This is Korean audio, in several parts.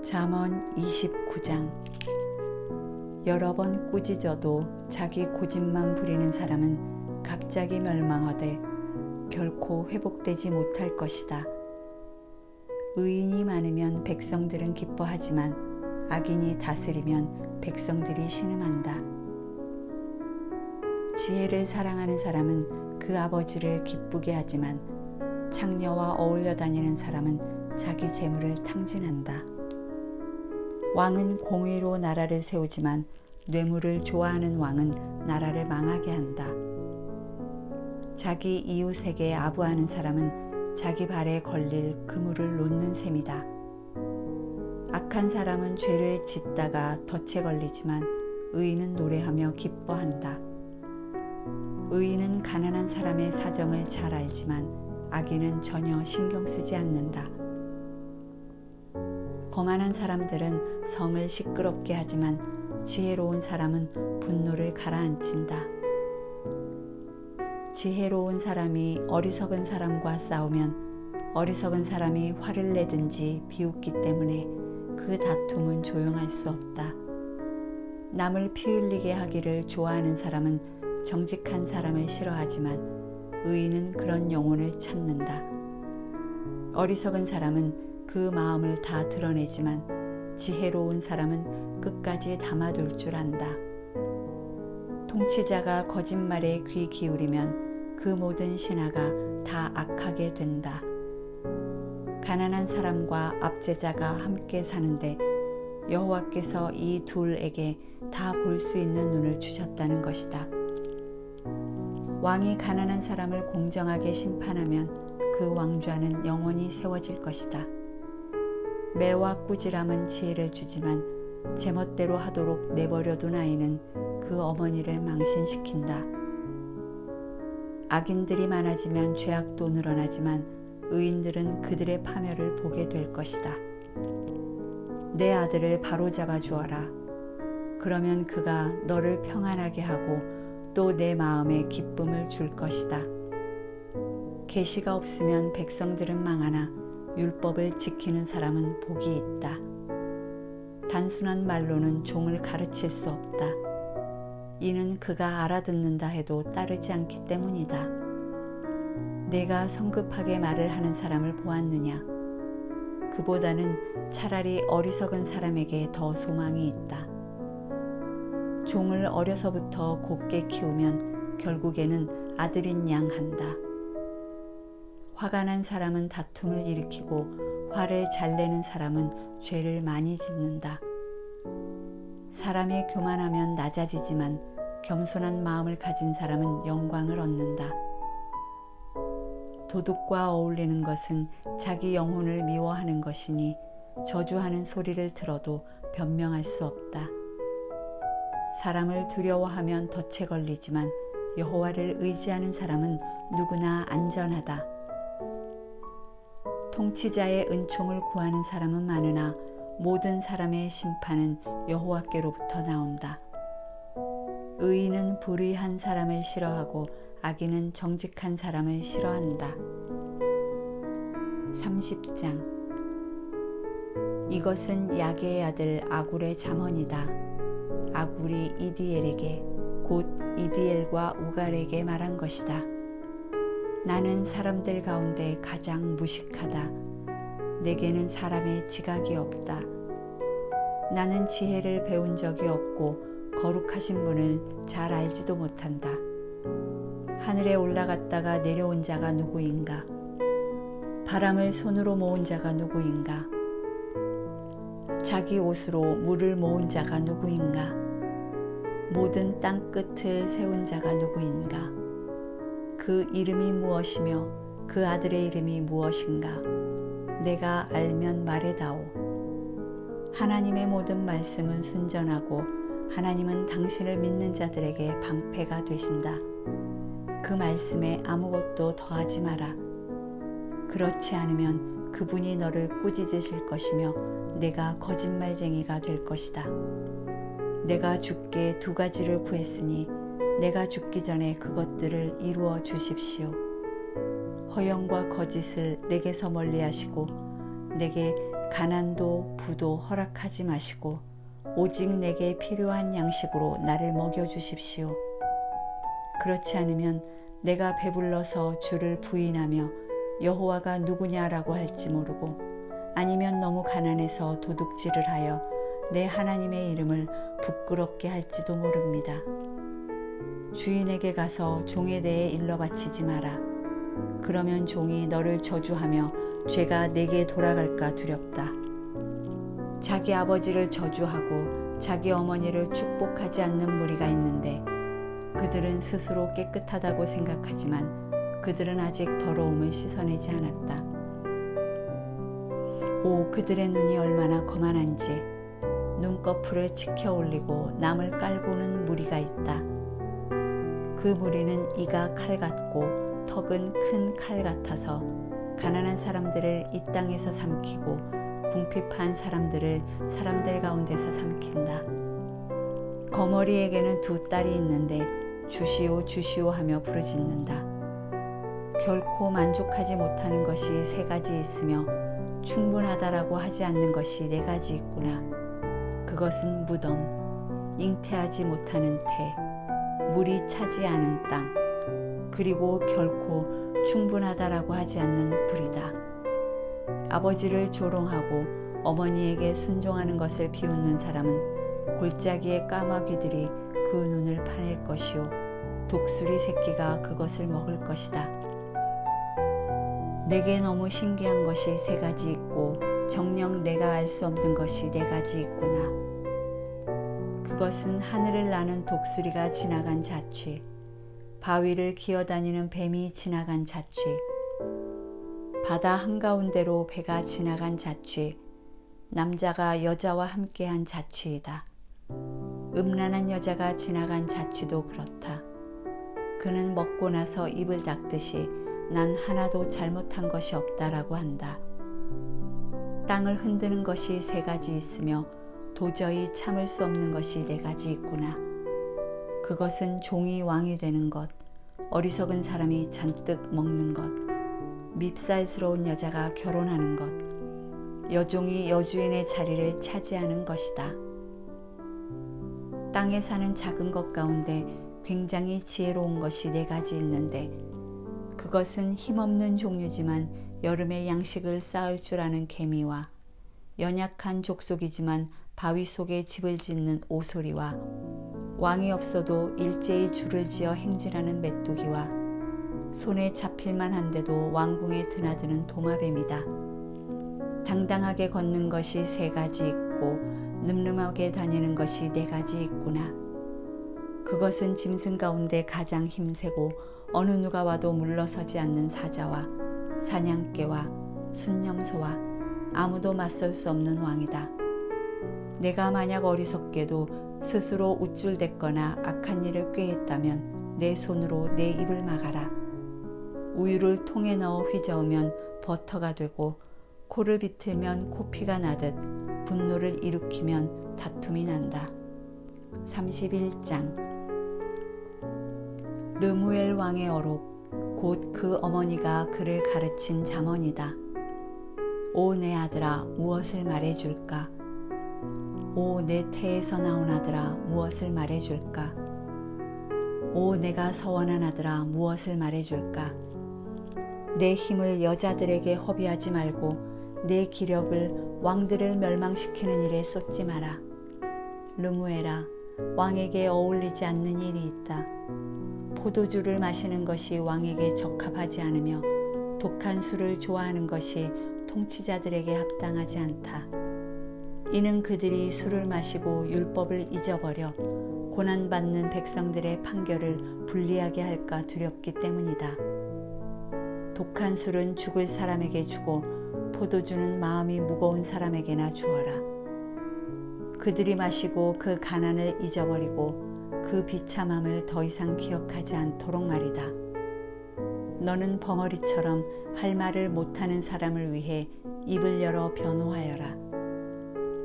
잠언 29장. 여러 번 꾸짖어도 자기 고집만 부리는 사람은 갑자기 멸망하되 결코 회복되지 못할 것이다. 의인이 많으면 백성들은 기뻐하지만 악인이 다스리면 백성들이 신음한다. 지혜를 사랑하는 사람은 그 아버지를 기쁘게 하지만 창녀와 어울려 다니는 사람은 자기 재물을 탕진한다. 왕은 공의로 나라를 세우지만 뇌물을 좋아하는 왕은 나라를 망하게 한다. 자기 이웃에게 아부하는 사람은 자기 발에 걸릴 그물을 놓는 셈이다. 악한 사람은 죄를 짓다가 덫에 걸리지만 의인은 노래하며 기뻐한다. 의인은 가난한 사람의 사정을 잘 알지만 악인은 전혀 신경 쓰지 않는다. 거만한 사람들은 성을 시끄럽게 하지만 지혜로운 사람은 분노를 가라앉힌다. 지혜로운 사람이 어리석은 사람과 싸우면 어리석은 사람이 화를 내든지 비웃기 때문에 그 다툼은 조용할 수 없다. 남을 피 흘리게 하기를 좋아하는 사람은 정직한 사람을 싫어하지만 의인은 그런 영혼을 찾는다. 어리석은 사람은 그 마음을 다 드러내지만 지혜로운 사람은 끝까지 담아둘 줄 안다. 통치자가 거짓말에 귀 기울이면 그 모든 신하가 다 악하게 된다. 가난한 사람과 압제자가 함께 사는데 여호와께서 이 둘에게 다 볼 수 있는 눈을 주셨다는 것이다. 왕이 가난한 사람을 공정하게 심판하면 그 왕좌는 영원히 세워질 것이다. 매와 꾸지람은 지혜를 주지만 제멋대로 하도록 내버려둔 아이는 그 어머니를 망신시킨다. 악인들이 많아지면 죄악도 늘어나지만 의인들은 그들의 파멸을 보게 될 것이다. 내 아들을 바로잡아 주어라. 그러면 그가 너를 평안하게 하고 또 내 마음에 기쁨을 줄 것이다. 계시가 없으면 백성들은 망하나 율법을 지키는 사람은 복이 있다. 단순한 말로는 종을 가르칠 수 없다. 이는 그가 알아듣는다 해도 따르지 않기 때문이다. 내가 성급하게 말을 하는 사람을 보았느냐? 그보다는 차라리 어리석은 사람에게 더 소망이 있다. 종을 어려서부터 곱게 키우면 결국에는 아들인 양 한다. 화가 난 사람은 다툼을 일으키고 화를 잘 내는 사람은 죄를 많이 짓는다. 사람이 교만하면 낮아지지만 겸손한 마음을 가진 사람은 영광을 얻는다. 도둑과 어울리는 것은 자기 영혼을 미워하는 것이니 저주하는 소리를 들어도 변명할 수 없다. 사람을 두려워하면 덫에 걸리지만 여호와를 의지하는 사람은 누구나 안전하다. 통치자의 은총을 구하는 사람은 많으나 모든 사람의 심판은 여호와께로부터 나온다. 의인은 불의한 사람을 싫어하고 악인은 정직한 사람을 싫어한다. 30장. 이것은 야게의 아들 아굴의 잠언이다. 아굴이 이디엘에게 곧 이디엘과 우갈에게 말한 것이다. 나는 사람들 가운데 가장 무식하다. 내게는 사람의 지각이 없다. 나는 지혜를 배운 적이 없고 거룩하신 분을 잘 알지도 못한다. 하늘에 올라갔다가 내려온 자가 누구인가? 바람을 손으로 모은 자가 누구인가? 자기 옷으로 물을 모은 자가 누구인가? 모든 땅 끝을 세운 자가 누구인가? 그 이름이 무엇이며 그 아들의 이름이 무엇인가? 내가 알면 말해다오. 하나님의 모든 말씀은 순전하고 하나님은 당신을 믿는 자들에게 방패가 되신다. 그 말씀에 아무것도 더하지 마라. 그렇지 않으면 그분이 너를 꾸짖으실 것이며 내가 거짓말쟁이가 될 것이다. 내가 주께 두 가지를 구했으니 내가 죽기 전에 그것들을 이루어 주십시오. 허영과 거짓을 내게서 멀리 하시고 내게 가난도 부도 허락하지 마시고 오직 내게 필요한 양식으로 나를 먹여주십시오. 그렇지 않으면 내가 배불러서 주를 부인하며 여호와가 누구냐라고 할지 모르고 아니면 너무 가난해서 도둑질을 하여 내 하나님의 이름을 부끄럽게 할지도 모릅니다. 주인에게 가서 종에 대해 일러 바치지 마라. 그러면 종이 너를 저주하며 죄가 내게 돌아갈까 두렵다. 자기 아버지를 저주하고 자기 어머니를 축복하지 않는 무리가 있는데 그들은 스스로 깨끗하다고 생각하지만 그들은 아직 더러움을 씻어내지 않았다. 오, 그들의 눈이 얼마나 거만한지. 눈꺼풀을 치켜 올리고 남을 깔보는 무리가 있다. 그 무리는 이가 칼 같고 턱은 큰 칼 같아서 가난한 사람들을 이 땅에서 삼키고 궁핍한 사람들을 사람들 가운데서 삼킨다. 거머리에게는 2 딸이 있는데 주시오 주시오 하며 부르짖는다. 결코 만족하지 못하는 것이 3가지 있으며 충분하다라고 하지 않는 것이 4가지 있구나. 그것은 무덤, 잉태하지 못하는 태, 물이 차지 않은 땅, 그리고 결코 충분하다라고 하지 않는 불이다. 아버지를 조롱하고 어머니에게 순종하는 것을 비웃는 사람은 골짜기의 까마귀들이 그 눈을 파낼 것이요 독수리 새끼가 그것을 먹을 것이다. 내게 너무 신기한 것이 3가지 있고 정녕 내가 알 수 없는 것이 4가지 있구나. 그것은 하늘을 나는 독수리가 지나간 자취, 바위를 기어다니는 뱀이 지나간 자취, 바다 한가운데로 배가 지나간 자취, 남자가 여자와 함께한 자취이다. 음란한 여자가 지나간 자취도 그렇다. 그는 먹고 나서 입을 닦듯이 난 하나도 잘못한 것이 없다라고 한다. 땅을 흔드는 것이 3가지 있으며 도저히 참을 수 없는 것이 4가지 있구나. 그것은 종이 왕이 되는 것, 어리석은 사람이 잔뜩 먹는 것, 밉살스러운 여자가 결혼하는 것, 여종이 여주인의 자리를 차지하는 것이다. 땅에 사는 작은 것 가운데 굉장히 지혜로운 것이 4가지 있는데 그것은 힘없는 종류지만 여름에 양식을 쌓을 줄 아는 개미와 연약한 족속이지만 바위 속에 집을 짓는 오소리와 왕이 없어도 일제히 줄을 지어 행진하는 메뚜기와 손에 잡힐만 한데도 왕궁에 드나드는 도마뱀이다. 당당하게 걷는 것이 3가지 있고 늠름하게 다니는 것이 4가지 있구나. 그것은 짐승 가운데 가장 힘세고 어느 누가 와도 물러서지 않는 사자와 사냥개와 순념소와 아무도 맞설 수 없는 왕이다. 내가 만약 어리석게도 스스로 우쭐댔거나 악한 일을 꾀했다면 내 손으로 내 입을 막아라. 우유를 통에 넣어 휘저으면 버터가 되고 코를 비틀면 코피가 나듯 분노를 일으키면 다툼이 난다. 31장 르무엘 왕의 어록 곧 그 어머니가 그를 가르친 잠언이다. 오 내 아들아 무엇을 말해줄까? 오 내 태에서 나온 아들아 무엇을 말해줄까? 오 내가 서원한 아들아 무엇을 말해줄까? 내 힘을 여자들에게 허비하지 말고 내 기력을 왕들을 멸망시키는 일에 쏟지 마라. 르무엘아 왕에게 어울리지 않는 일이 있다. 포도주를 마시는 것이 왕에게 적합하지 않으며 독한 술을 좋아하는 것이 통치자들에게 합당하지 않다. 이는 그들이 술을 마시고 율법을 잊어버려 고난받는 백성들의 판결을 불리하게 할까 두렵기 때문이다. 독한 술은 죽을 사람에게 주고 포도주는 마음이 무거운 사람에게나 주어라. 그들이 마시고 그 가난을 잊어버리고 그 비참함을 더 이상 기억하지 않도록 말이다. 너는 벙어리처럼 할 말을 못하는 사람을 위해 입을 열어 변호하여라.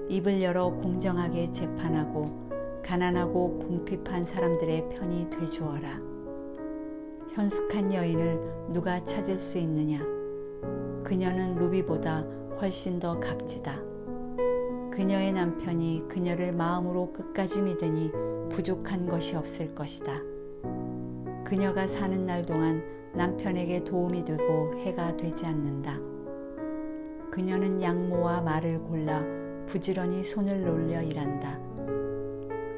입을 열어 공정하게 재판하고 가난하고 궁핍한 사람들의 편이 되주어라. 현숙한 여인을 누가 찾을 수 있느냐? 그녀는 루비보다 훨씬 더 값지다. 그녀의 남편이 그녀를 마음으로 끝까지 믿으니 부족한 것이 없을 것이다. 그녀가 사는 날 동안 남편에게 도움이 되고 해가 되지 않는다. 그녀는 양모와 말을 골라 부지런히 손을 놀려 일한다.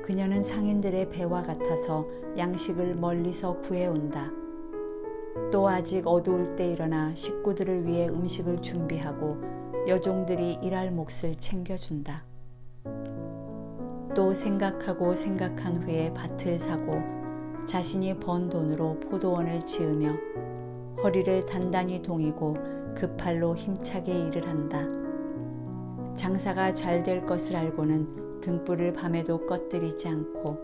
그녀는 상인들의 배와 같아서 양식을 멀리서 구해온다. 또 아직 어두울 때 일어나 식구들을 위해 음식을 준비하고 여종들이 일할 몫을 챙겨준다. 또 생각하고 생각한 후에 밭을 사고 자신이 번 돈으로 포도원을 지으며 허리를 단단히 동이고 그 팔로 힘차게 일을 한다. 장사가 잘 될 것을 알고는 등불을 밤에도 꺼뜨리지 않고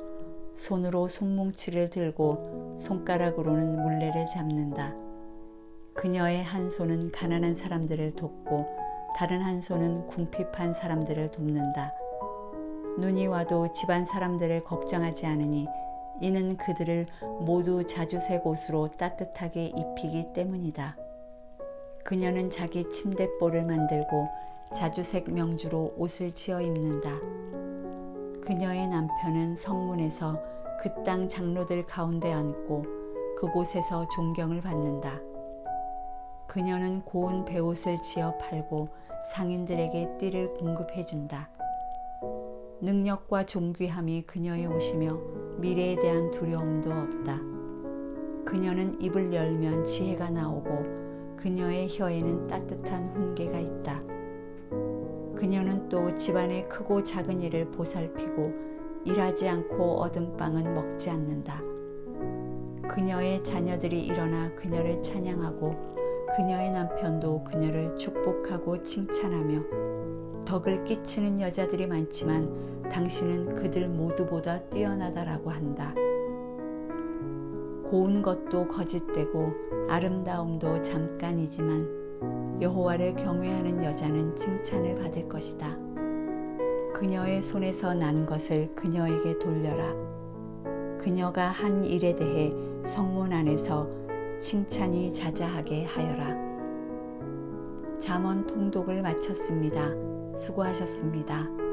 손으로 손뭉치를 들고 손가락으로는 물레를 잡는다. 그녀의 한 손은 가난한 사람들을 돕고 다른 한 손은 궁핍한 사람들을 돕는다. 눈이 와도 집안 사람들을 걱정하지 않으니 이는 그들을 모두 자주색 옷으로 따뜻하게 입히기 때문이다. 그녀는 자기 침대볼을 만들고 자주색 명주로 옷을 지어 입는다. 그녀의 남편은 성문에서 그 땅 장로들 가운데 앉고 그곳에서 존경을 받는다. 그녀는 고운 베옷을 지어 팔고 상인들에게 띠를 공급해 준다. 능력과 존귀함이 그녀의 옷이며 미래에 대한 두려움도 없다. 그녀는 입을 열면 지혜가 나오고 그녀의 혀에는 따뜻한 훈계가 있다. 그녀는 또 집안의 크고 작은 일을 보살피고 일하지 않고 얻은 빵은 먹지 않는다. 그녀의 자녀들이 일어나 그녀를 찬양하고 그녀의 남편도 그녀를 축복하고 칭찬하며 덕을 끼치는 여자들이 많지만 당신은 그들 모두보다 뛰어나다라고 한다. 고운 것도 거짓되고 아름다움도 잠깐이지만 여호와를 경외하는 여자는 칭찬을 받을 것이다. 그녀의 손에서 난 것을 그녀에게 돌려라. 그녀가 한 일에 대해 성문 안에서 칭찬이 자자하게 하여라. 잠언 통독을 마쳤습니다. 수고하셨습니다.